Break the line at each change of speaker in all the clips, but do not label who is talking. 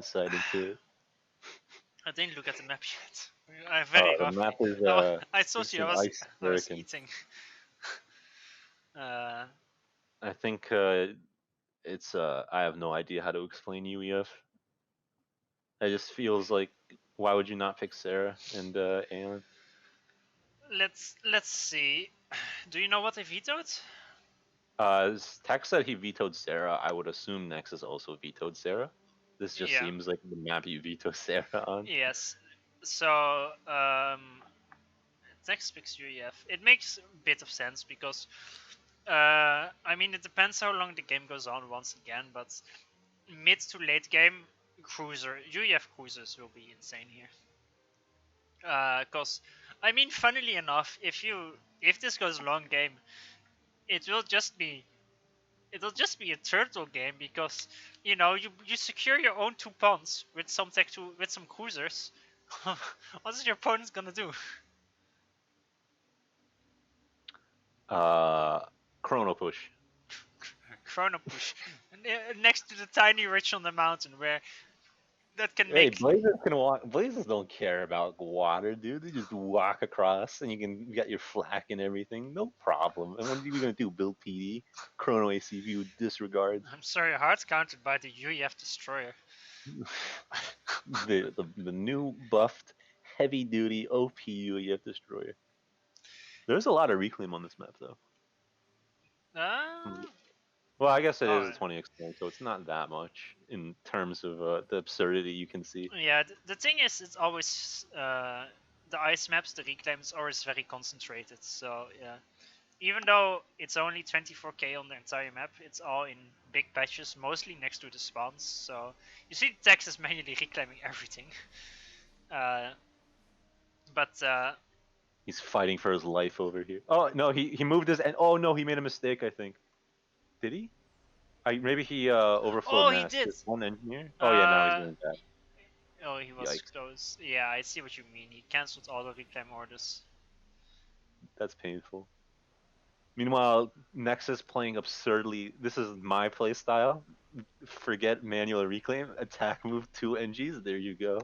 insight into it.
I didn't look at the map yet. I'm very
The
rough.
map is
I saw
it's
you.
an ice
I was
hurricane.
eating.
I think it's I have no idea how to explain UEF. It just feels like why would you not pick Sarah and Alan?
let's see. Do you know what I vetoed?
Tech said he vetoed Sarah. I would assume Nexus also vetoed Sarah. This just
Yeah.
seems like the map you veto Sarah on.
Yes. So Tex picks UEF. It makes a bit of sense because I mean it depends how long the game goes on once again, but mid to late game UEF cruisers will be insane here. Because I mean, funnily enough, if this goes long game, it will just be a turtle game because you secure your own 2 pawns with some with some cruisers. What's your opponent gonna do?
Chrono push.
Chrono push next to the tiny ridge on the mountain where that can
Hey,
make.
Blazers can walk. Blazers don't care about water, dude. They just walk across, and you got your flak and everything. No problem. And what are you gonna do? Build PD? Chrono ACV with disregard.
I'm sorry, hard countered by the UEF destroyer.
The new buffed heavy duty OP UEF destroyer. There's a lot of reclaim on this map though. Well, I guess it is a 20 extent, so it's not that much in terms of the absurdity you can see.
Yeah, the thing is, it's always the ice maps, the reclaim is always very concentrated. So yeah, even though it's only 24k on the entire map, it's all in big patches, mostly next to the spawns. So you see Texas manually reclaiming everything. But
He's fighting for his life over here. Oh no, he moved his and oh no, he made a mistake. I think. Did he? Maybe he overflowed
oh, he
mass.
did.
There's one engineer. Oh yeah, now he's doing that.
Oh, he was
Yikes.
close. Yeah, I see what you mean. He cancelled all the reclaim orders.
That's painful. Meanwhile, Nexus playing absurdly. This is my play style. Forget manual reclaim. Attack move 2 NGs. There you go.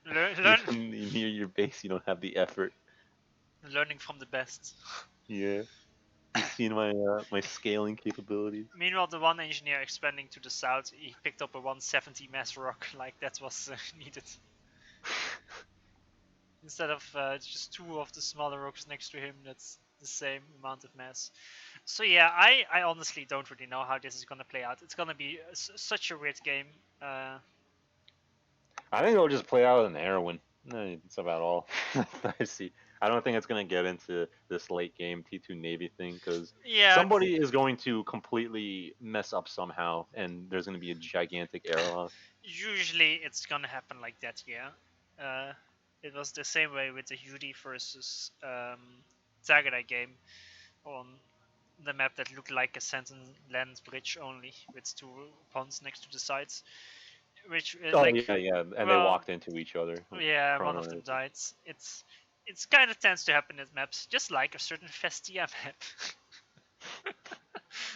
Even near your base, you don't have the effort.
Learning from the best.
Yeah. You've seen my my scaling capabilities.
Meanwhile, the one engineer expanding to the south, he picked up a 170 mass rock, like that was needed. Instead of just 2 of the smaller rocks next to him, that's the same amount of mass. So yeah, I honestly don't really know how this is gonna play out. It's gonna be such a weird game.
I think it'll just play out as an heroin. That's about all I see. I don't think it's gonna get into this late game T2 Navy thing because somebody is going to completely mess up somehow, and there's gonna be a gigantic error loss.
Usually, it's gonna happen like that. Yeah. It was the same way with the UD versus Tagada game on the map that looked like a sentence land bridge only with 2 ponds next to the sides. Which
yeah, and they walked into each other.
Yeah, one of them died. It's kind of tends to happen in maps, just like a certain Festia map.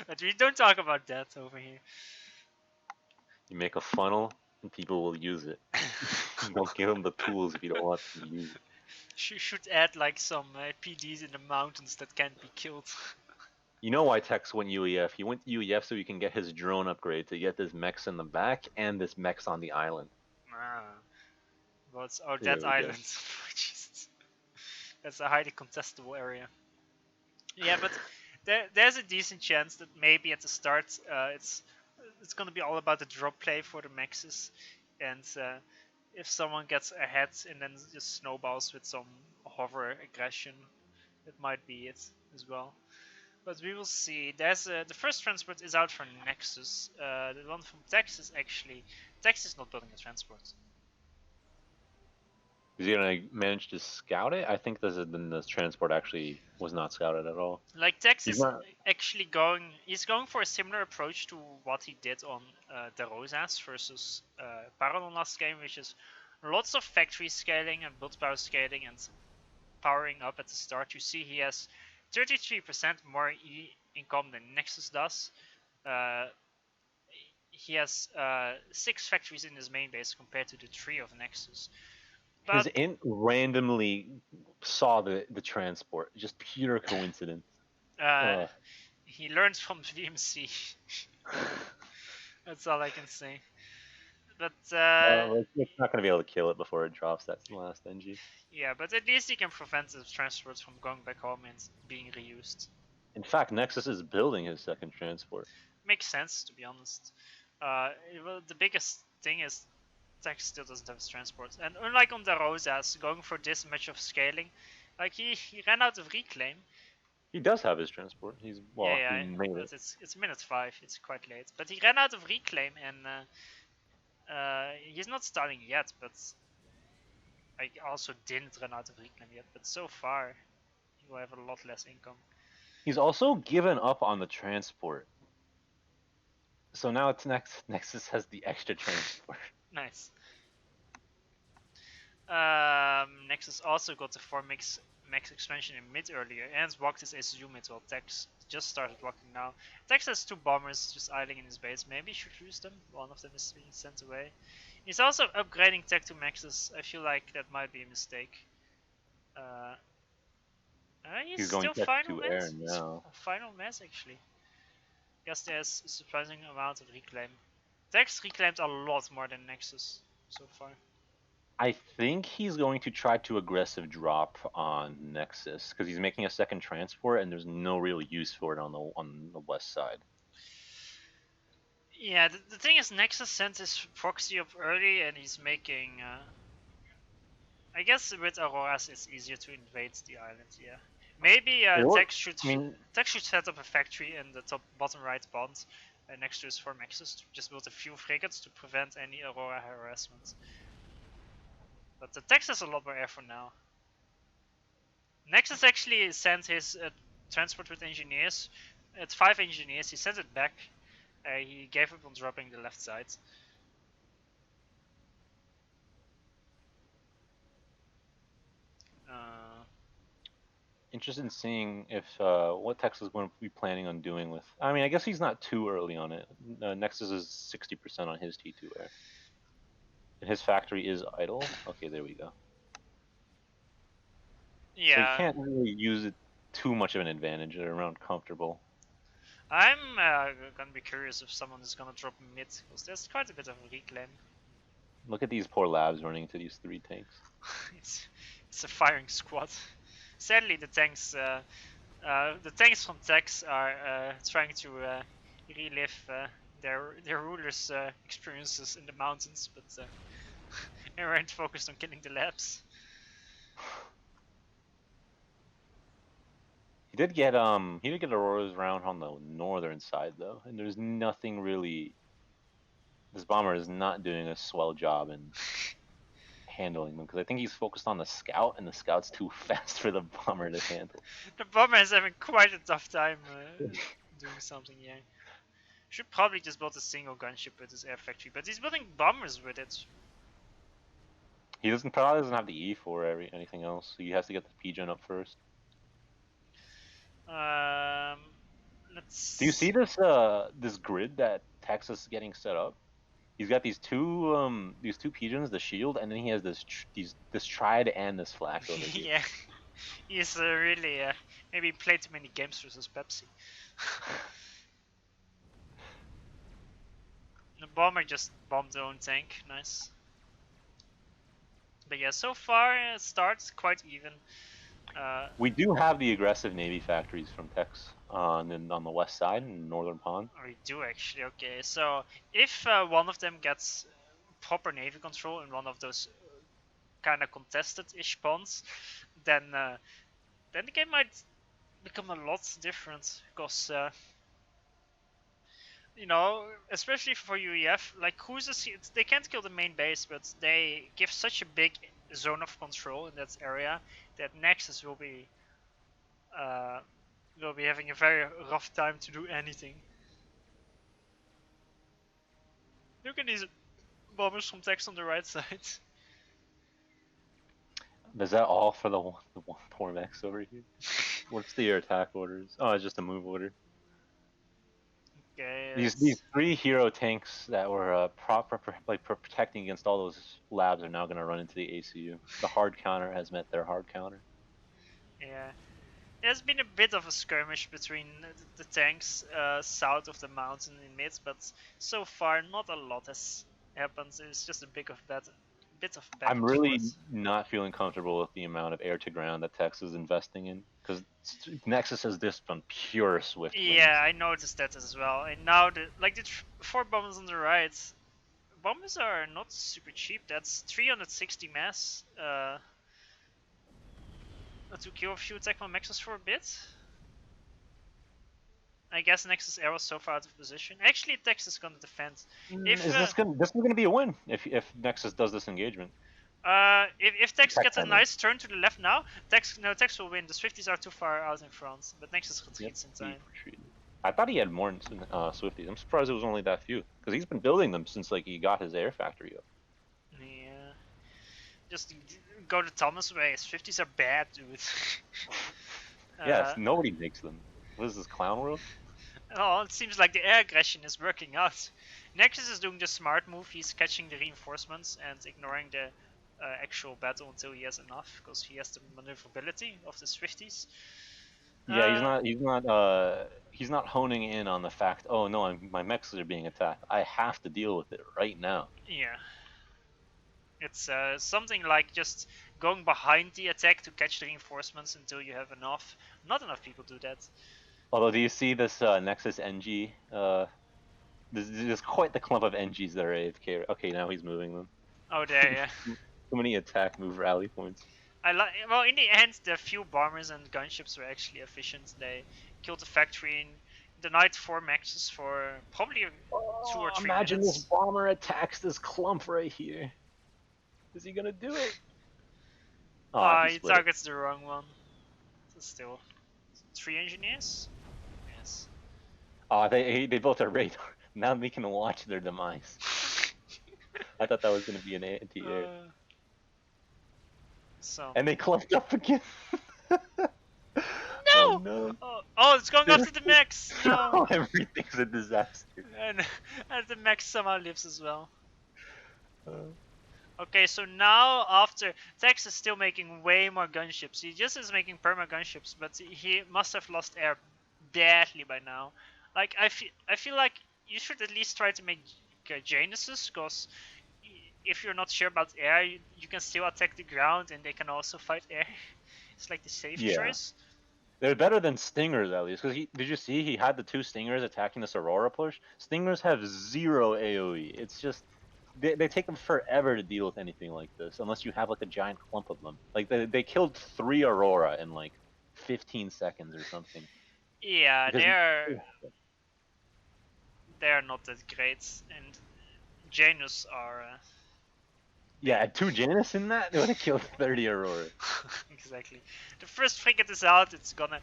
But we don't talk about that over here.
You make a funnel, and people will use it. Don't give them the tools if you don't want them to use it.
Should add like some PDs in the mountains that can't be killed.
You know why Tex went UEF? He went UEF so he can get his drone upgrade to get this mechs in the back and this mechs on the island.
What's that island? Jesus. That's a highly contestable area. Yeah, but there's a decent chance that maybe at the start it's gonna be all about the drop play for the Nexus, and if someone gets ahead and then just snowballs with some hover aggression, that might be it as well. But we will see. There's the first transport is out for Nexus. The one from Texas actually. Texas is not building a transport.
Is he gonna manage to scout it? I think the transport actually was not scouted at all.
Like Texas actually he's going for a similar approach to what he did on the Rosas versus Paradon last game, which is lots of factory scaling and build power scaling and powering up at the start. You see he has 33% more E income than Nexus does. he has 6 factories in his main base compared to the 3 of Nexus. But
his int randomly saw the transport, just pure coincidence.
he learns from VMC. That's all I can say. But
it's not gonna be able to kill it before it drops that last NG.
yeah, but at least he can prevent the transports from going back home and being reused.
In fact, Nexus is building his second transport.
Makes sense, to be honest. Well, the biggest thing is Tex still doesn't have his transport, and unlike on the Rosas, going for this much of scaling, like he ran out of reclaim.
He does have his transport. He
Yeah,
made
but
it.
it's minute 5. It's quite late, but he ran out of reclaim, and he's not starting yet. But I also didn't run out of reclaim yet. But so far, he will have a lot less income.
He's also given up on the transport. So now it's Nexus has the extra transport.
Nice. Nexus also got the 4 max expansion in mid earlier and walked his SU mid while Tex just started walking now. Tex has 2 bombers just idling in his base. Maybe he should use them. One of them is being sent away. He's also upgrading Tech to maxes. I feel like that might be a mistake. He's
going
still
Tech
final
to air
mass.
now.
Final mass actually. Guess there's a surprising amount of reclaim. Tex reclaimed a lot more than Nexus so far.
I think he's going to try to aggressive drop on Nexus because he's making a second transport and there's no real use for it on the west side.
Yeah, the thing is, Nexus sent his proxy up early, and he's making. I guess with Auroras, it's easier to invade the island. Yeah, maybe Tex should set up a factory in the bottom right bond next to his 4 Nexus to just build a few frigates to prevent any Aurora harassment. But the Tex has a lot more air for now. Nexus actually sent his transport with engineers. At 5 engineers, he sent it back. He gave up on dropping the left side.
Interested in seeing if what Tex is going to be planning on doing with. I mean, I guess he's not too early on it. Nexus is 60% on his T2 air, and his factory is idle. Okay, there we go.
Yeah.
So you can't really use it too much of an advantage. They're around comfortable.
I'm gonna be curious if someone is gonna drop mid, because there's quite a bit of reclaim.
Look at these poor labs running into these 3 tanks.
it's a firing squad. Sadly, the tanks from Tex are trying to relive their rulers' experiences in the mountains, but they weren't focused on killing the labs.
He did get Aurora's round on the northern side though, and there's nothing really. This bomber is not doing a swell job in handling them because I think he's focused on the scout, and the scout's too fast for the bomber to handle.
The bomber is having quite a tough time doing something here. Should probably just build a single gunship with his air factory, but he's building bombers with it.
He probably doesn't have the E for anything else, so he has to get the P-gen up first.
Let's.
Do you see this grid that Texas is getting set up? He's got these two pigeons, the shield, and then he has this triad and this flak over here.
Yeah, he's really maybe played too many games versus Pepsi. The bomber just bombed their own tank, nice. But yeah, so far it starts quite even.
We do have the aggressive navy factories from Tex on the west side in northern pond.
We do actually. Okay, so if one of them gets proper navy control in one of those kind of contested-ish ponds, then the game might become a lot different. Because you know, especially for UEF, like cruisers, they can't kill the main base, but they give such a big zone of control in that area that Nexus will be having a very rough time to do anything. Look at these bombers from Tex on the right side.
Is that all for the one poor Max over here? What's the attack orders? Oh, it's just a move order.
Okay,
These three hero tanks that were protecting against all those labs are now going to run into the ACU. The hard counter has met their hard counter.
yeah. There's been a bit of a skirmish between the tanks south of the mountain in mid, but so far not a lot has happened. It's just a bit of back
I'm
and
really
forth.
not feeling comfortable with the amount of air to ground that Tex is investing in, because Nexus has this on pure swift
Yeah,
wings.
I noticed that as well. And now the four bombers on the right, bombers are not super cheap. That's 360 mass to kill a few attack on Nexus for a bit. I guess Nexus Air was so far out of position. Actually, Tex is gonna defend. If
This is gonna be a win if Nexus does this engagement?
if Tex
Tex,
gets a
I mean.
nice turn to the left now, Tex will win. The Swifties are too far out in front, but Nexus
Yep,
retreats in
he
time.
retreated. I thought he had more Swifties. I'm surprised it was only that few, because he's been building them since like he got his air factory up.
Yeah, just go to Thomas way. Swifties are bad, dude.
Yes, nobody makes them. What is this, Clown World?
Oh, it seems like the air aggression is working out. Nexus is doing the smart move. He's catching the reinforcements and ignoring the actual battle until he has enough, because he has the maneuverability of the Swifties.
Yeah, he's not honing in on the fact. Oh no, my mechs are being attacked. I have to deal with it right now.
Yeah. It's something like just going behind the attack to catch the reinforcements until you have enough. Not enough people do that.
Although, do you see this Nexus NG? There's quite the clump of NGs that are AFK. Okay, now he's moving them.
Oh, there, yeah.
Too many attack move rally points.
Well, in the end, the few bombers and gunships were actually efficient. They killed the factory in the night 4 maxes for probably 2 or 3
Imagine
minutes.
this bomber attacks this clump right here. Is he gonna do it? Oh,
He targets the wrong one. So still, 3 engineers. Yes.
Oh, they built a radar. Now they can watch their demise. I thought that was gonna be an anti-air.
So.
And they clumped up again.
No!
Oh no!
Oh, it's going after the max. No.
Everything's a disaster.
And the max somehow lives as well. Okay, so now after Tex is still making way more gunships. He just is making perma gunships, but he must have lost air badly by now. Like I feel like you should at least try to make Januses, because if you're not sure about air, you can still attack the ground and they can also fight air. It's like the safe choice.
They're better than Stingers at least, because did you see he had the 2 Stingers attacking this Aurora push? Stingers have 0 AoE. It's just they take them forever to deal with anything like this, unless you have like a giant clump of them. Like they killed 3 Aurora in like 15 seconds or something.
Yeah, they're not that great, and Janus are.
Yeah, 2 Janus in that, they would have killed 30 Aurora.
Exactly. The first frigate is out, it's gonna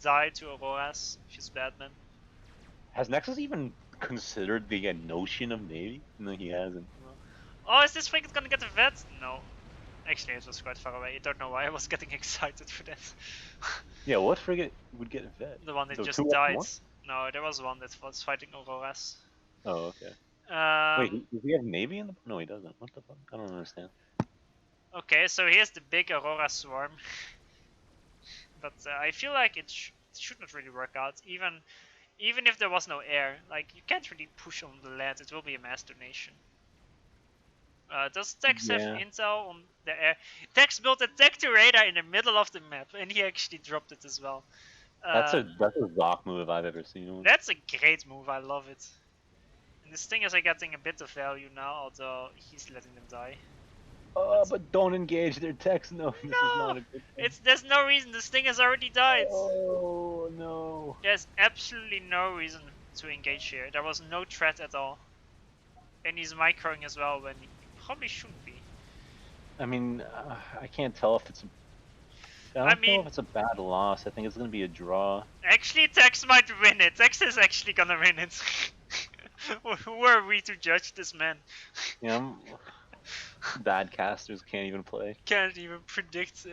die to Auroras. She's Batman.
Has Nexus even considered the notion of Navy? No, he hasn't.
Oh, is this frigate gonna get a vet? No. Actually, it was quite far away. I don't know why I was getting excited for that.
Yeah, what frigate would get a vet?
The one that
So
just
2
died.
1?
No, there was one that was fighting Auroras.
Oh, okay. Wait, does he have Navy in the? No, he doesn't. What the fuck? I don't understand.
Okay, so here's the big Aurora swarm. But I feel like it should not really work out. Even if there was no air, like you can't really push on the land. It will be a mass donation. Does Tex have intel on the air? Tex built a Tech-to radar in the middle of the map, and he actually dropped it as well.
That's a Zoc move if I've ever seen one.
That's a great move. I love it. And the Stingers are getting a bit of value now, although he's letting them die.
But don't engage their techs. No, this is not a good thing.
There's no reason. The Stingers already died.
Oh no.
There's absolutely no reason to engage here. There was no threat at all. And he's microing as well when he probably shouldn't be.
I mean, I can't tell if it's. I don't know if it's a bad loss. I think it's gonna be a draw.
Actually, Tex might win it. Tex is actually gonna win it. Who are we to judge this man?
Yeah, bad casters can't even play.
Can't even predict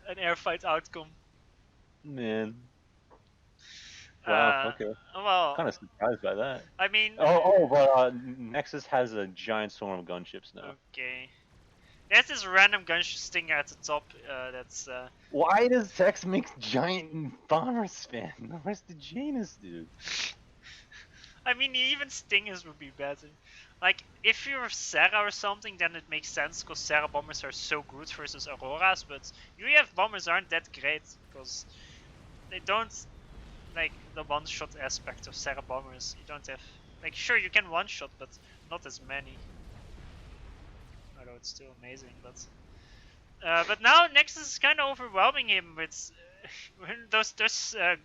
an airfight outcome.
Man. Wow. Okay.
Well,
Kind of surprised by that.
I mean,
But Nexus has a giant swarm of gunships now.
okay. There's this random gunship stinger at the top. That's.
Why does Tex make giant bomber spam? Where's the Janus, dude?
I mean, even stingers would be better. Like, if you're Sarah or something, then it makes sense because Sarah bombers are so good versus Auroras. But UEF bombers aren't that great because they don't like the one-shot aspect of Sarah bombers. You don't have like sure you can one-shot, but not as many. Although it's still amazing, but now Nexus is kind of overwhelming him with those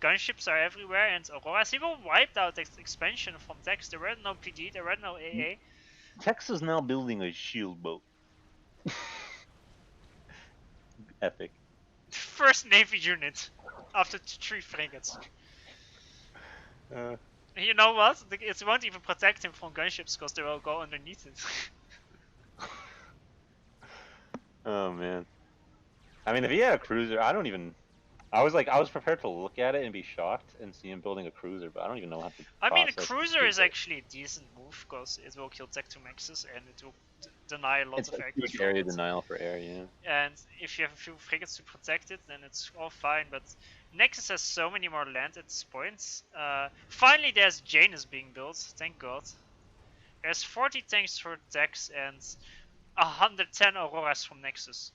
gunships are everywhere and Auroras. He will wiped out this expansion from Tex. There were no PD, there were no AA.
Tex is now building a shield boat. Epic.
First Navy unit after 3 frigates. You know what? It won't even protect him from gunships because they will go underneath it.
Oh man. I mean, if he had a cruiser, I was prepared to look at it and be shocked and see him building a cruiser, but I don't even know how to.
I mean, a cruiser is actually a decent move because it will kill Tech 2 Maxes and it will deny lots of air control.
Area denial for air, yeah.
And if you have a few frigates to protect it, then it's all fine. But Nexus has so many more land at this point. Finally, there's Janus being built. Thank God. There's 40 tanks for Tex and 110 Auroras from Nexus.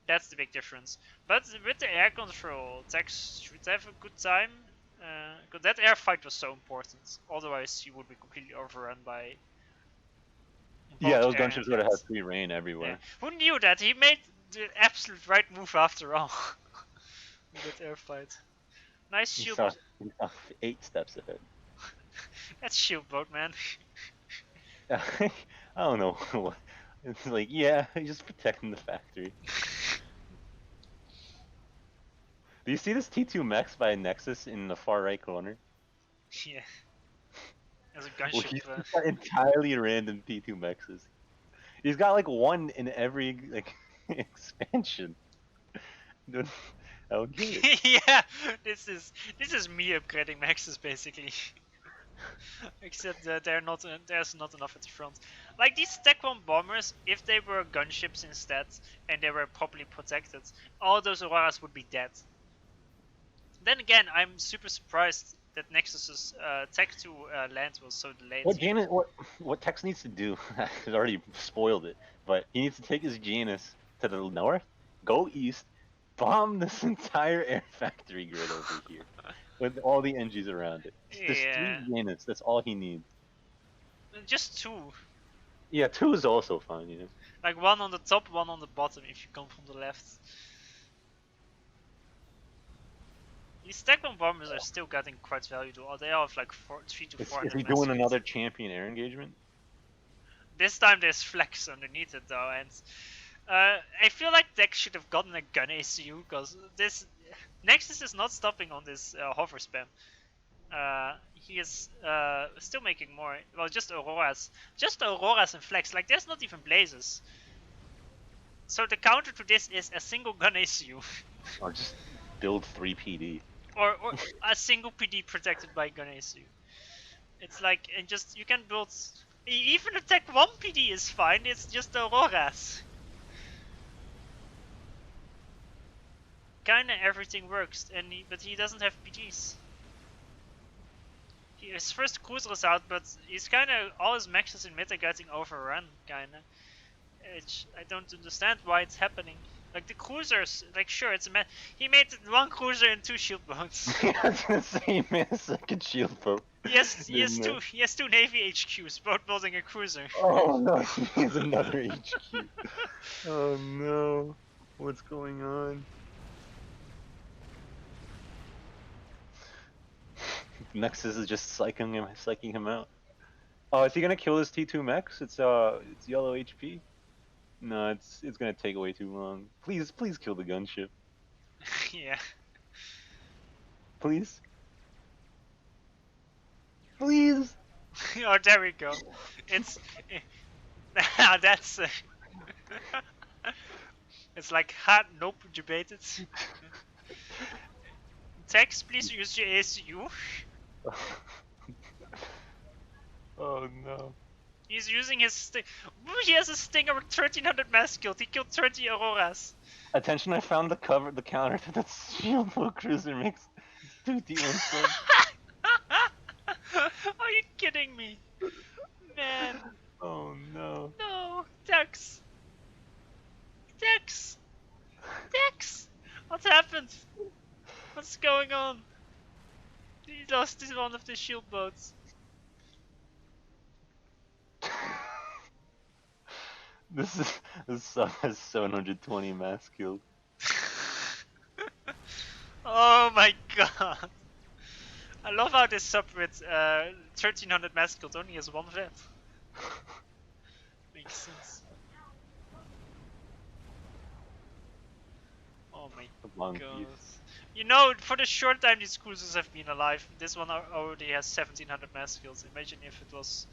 That's the big difference. But with the air control, Tex should have a good time. Because that air fight was so important. Otherwise, he would be completely overrun by.
Yeah, those gunships would have had free reign everywhere.
Yeah. Who knew that? He made the absolute right move after all. That air fight. Nice shield boat.
8 steps ahead.
That's shield boat, man.
I don't know. It's like, yeah, he's just protecting the factory. Do you see this T2 Mex by Nexus in the far right corner?
Yeah. As a gunship.
He's got entirely random T2 Mexes. He's got like one in every like expansion. Okay.
Yeah, this is me upgrading Maxes basically. Except that there's not enough at the front. Like these Tech 1 bombers, if they were gunships instead and they were properly protected, all those Auroras would be dead. Then again, I'm super surprised that Nexus's Tech 2 land was so delayed.
What Tex needs to do, he's already spoiled it, but he needs to take his Janus to the north, go east, bomb this entire air factory grid over here. With all the NGs around it. Just 3 Janus, that's all he needs.
Just 2.
Yeah, 2 is also fine, yeah.
Like 1 on the top, 1 on the bottom if you come from the left. These Tech 1 bombers are still getting quite valuable. They are like 3 to 400.
Is he doing another champion air engagement?
This time there's flex underneath it though, and I feel like Dex should have gotten a gun ACU because this Nexus is not stopping on this hover spam. He is still making more. Well, just Auroras and flex. Like there's not even blazes. So the counter to this is a single gun ACU.
Or just build 3 PD.
Or a single PD protected by gun ACU. It's like, and just you can build. Even a Tech 1 PD is fine. It's just Auroras. Kinda everything works, but he doesn't have PDs. His first cruiser is out, but he's kinda all his maxes in mid are getting overrun, kinda. I don't understand why it's happening. Like the cruisers, like sure, it's a man. He made 1 cruiser and 2 shield boats.
I was gonna say he made a second shield boat.
He has two Navy HQs, both building a cruiser.
Oh no, he has another HQ. Oh no, what's going on? Nexus is just psyching him out. Oh, is he gonna kill this T2 Mex? It's yellow HP. No, it's gonna take way too long. Please kill the gunship.
Yeah.
Please. Please.
Oh, there we go. It's that's. It's like hard nope debated. Tex, please use your ACU.
Oh no.
He's using his sting. He has a stinger with 1300 mass killed. He killed 20 Auroras.
Attention, I found the counter to that shield bow cruiser makes 2D1 sub.
Are you kidding me? Man.
Oh no.
No. Tex. Tex. Tex. What happened? What's going on? He lost one of the shield boats.
This sub has 720 mass killed.
Oh my god. I love how this sub with 1300 mass killed only has one vet. Makes sense. Oh my god. You know, for the short time these cruisers have been alive, this one already has 1700 mass kills. Imagine if it was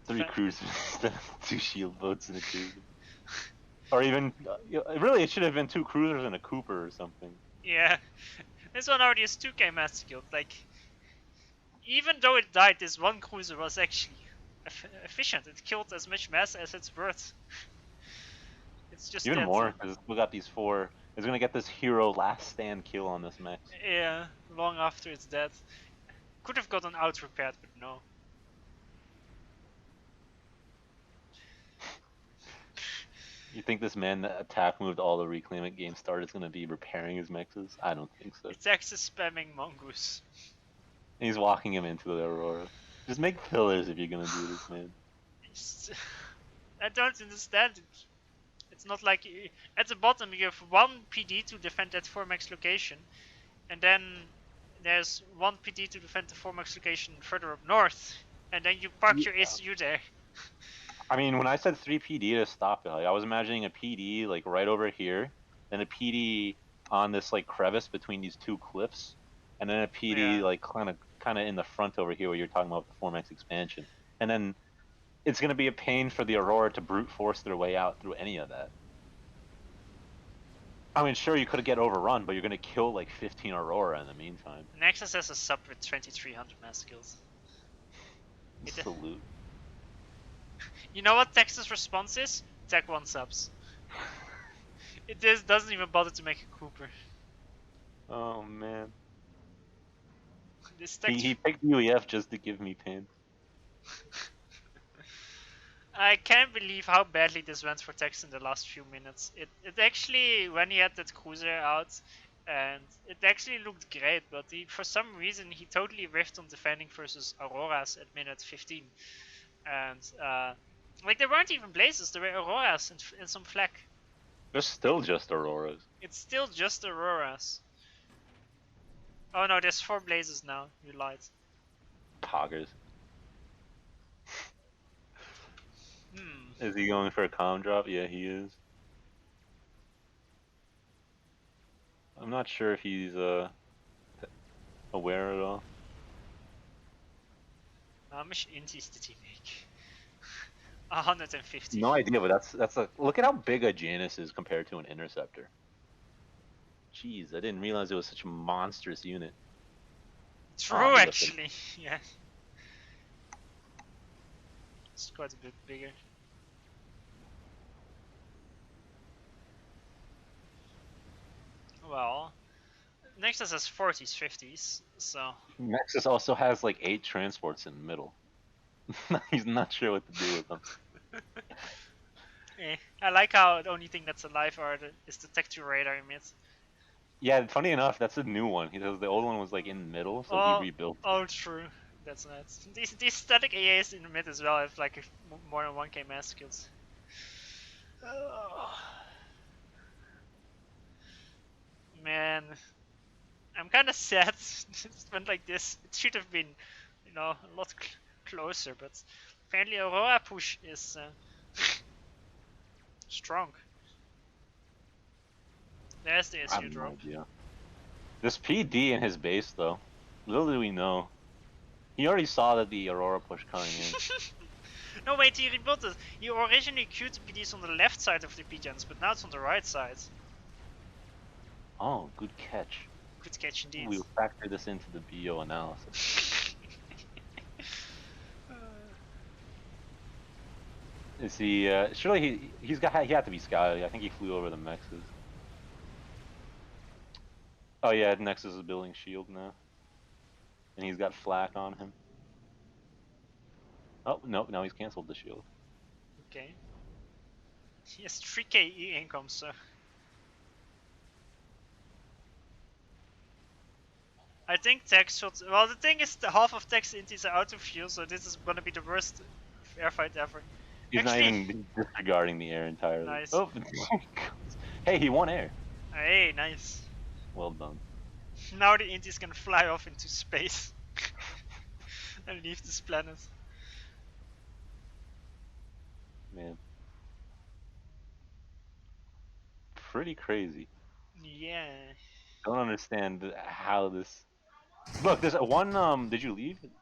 3 cruisers instead of 2 shield boats and a cruiser. Or even, really it should have been 2 cruisers and a Cooper or something.
Yeah, this one already has 2k mass killed. Like, even though it died, this one cruiser was actually efficient. It killed as much mass as it's worth. It's just
even more, because we got these 4. It's gonna get this hero last stand kill on this mech.
Yeah, long after it's dead. Could have gotten out repaired, but no.
You think this man that attack moved all the Reclaim It game start is gonna be repairing his mexes? I don't think so.
It's actually spamming Mongoose.
He's walking him into the Aurora. Just make pillars if you're gonna do this, man.
I don't understand it. It's not like at the bottom you have 1 PD to defend that 4-max location, and then there's 1 PD to defend the 4-max location further up north, and then you park your ACU there.
I mean, when I said 3 PD to stop it, like, I was imagining a PD like right over here, then a PD on this like crevice between these 2 cliffs, and then a PD like kind of in the front over here where you're talking about the 4-max expansion, and then it's gonna be a pain for the Aurora to brute force their way out through any of that. I mean, sure, you could get overrun, but you're gonna kill like 15 Aurora in the meantime.
Nexus has a sub with 2300 mass kills.
Salute.
You know what Texas' response is? Tech 1 subs. It doesn't even bother to make a Cooper.
Oh man.
This
he picked UEF just to give me pain.
I can't believe how badly this went for Tex in the last few minutes. It actually, when he had that cruiser out, and it actually looked great, but for some reason he totally riffed on defending versus Auroras at minute 15. And like, there weren't even blazes, there were Auroras and some flak.
There's still just Auroras.
It's still just Auroras. Oh no, there's 4 blazes now, you lied.
Poggers. Is he going for a comm drop? Yeah, he is. I'm not sure if he's aware at all.
How much intis did he make? 150.
No idea, but that's a look at how big a Janus is compared to an Interceptor. Jeez, I didn't realize it was such a monstrous unit.
True, actually, yeah. It's quite a bit bigger. Well, Nexus has 40s, 50s, so...
Nexus also has like 8 transports in the middle. He's not sure what to do with them.
I like how the only thing that's alive is the Tech 2 radar emit.
Yeah, funny enough, that's a new one. Because the old one was like in the middle, so he rebuilt.
Oh, true. That's nuts. These static AAs in the mid as well have like more than 1k mass skills. Man, I'm kind of sad it went like this. It should have been, you know, a lot closer, but apparently Aurora push is strong. There's the SU drop.
This PD in his base, though, little do we know, he already saw that the Aurora push coming in.
No, wait, he rebuilt it. He originally queued the PDs on the left side of the PGens, but now it's on the right side.
Oh, good catch.
Good catch indeed.
We'll factor this into the BO analysis. Is he? Surely he had to be Sky. I think he flew over the Nexus. Oh yeah, Nexus is building shield now, and he's got flak on him. Oh nope, now he's canceled the shield.
Okay. He has 3k income, so I think tech shots. Well, the thing is, the half of tech's intis are out of fuel, so this is gonna be the worst airfight ever.
He's
Actually,
not even disregarding the air entirely.
nice.
Oh, hey, he won air.
Hey, nice.
Well done.
Now the intis can fly off into space and leave this planet.
Man, pretty crazy.
Yeah.
Don't understand how this. Look, there's one. Did you leave?